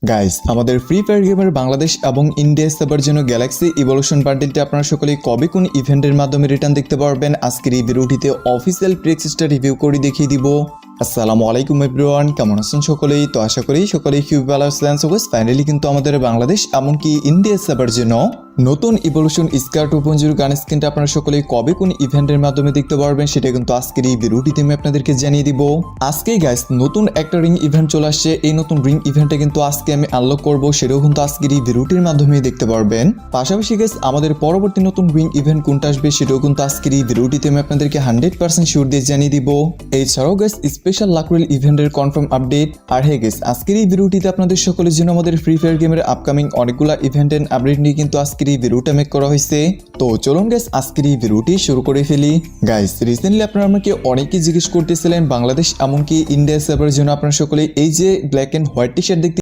Guys, আমাদের free fire গেমের বাংলাদেশ এবং ইন্ডিয়া সার্ভার জন্য গ্যালাক্সি ইভলিউশন বান্ডেলটি আপনারা সকলেই কবে কোন ইভেন্টের মাধ্যমে রিটার্ন দেখতে পারবেন আজকের এই ভিডিওটিতে অফিসিয়াল প্রেক্সিসটা রিভিউ করে দেখিয়ে দিব। আসসালামু আলাইকুম এভরিওয়ান, কেমন আছেন সকলেই? তো আশা করি সকলেই খুব ভালো আছেন। সো গাইস, ফাইনালি কিন্তু আমাদের বাংলাদেশ এমনকি ইন্ডিয়া সার্ভার জন্য নতুন ইভলিউশন স্কার 2.0 গান স্কিনটা আপনারা সকলেই কবে কোন ইভেন্টের মাধ্যমে দেখতে পারবেন সেটা কিন্তু আজকের এই ভিডিওটিতে আমি আপনাদেরকে জানিয়ে দিব। আজকেই গাইস নতুন একটা রিং ইভেন্ট চলে আসছে। এই নতুন রিং ইভেন্টে কিন্তু আজকে আমি আনলক করব, সেটাও কিন্তু আজকের এই ভিডিওটির মাধ্যমে দেখতে পারবেন। পাশাপাশি গাইস আমাদের পরবর্তী নতুন রিং ইভেন্ট কোনটা আসবে সেটাও কিন্তু আজকের এই ভিডিওটিতে আমি আপনাদেরকে 100% শিওর দিয়ে জানিয়ে দিব। এছাড়াও গাইস স্পেশাল লাকরেল ইভেন্টের কনফার্ম আপডেট। আর হে গাইস, আজকের এই ভিডিওটিতে আপনাদের সকলের জন্য আমাদের ফ্রি ফায়ার গেমের আপকামিং অনেকগুলো ইভেন্ট এন্ড আপডেট নিয়ে কিন্তু আজকের এই ভিডিওটা মেক করা হয়েছে। তো চলুন গাইস আজকের এই ভিডিওটি শুরু করে ফেলি। গাইস, রিসেন্টলি আপনারা আমাকে অনেকেই জিজ্ঞেস করতেছিলেন বাংলাদেশ এমনকি ইন্ডিয়া সার্ভারের জন্য আপনারা সকলে এই যে black and white T shirt দেখতে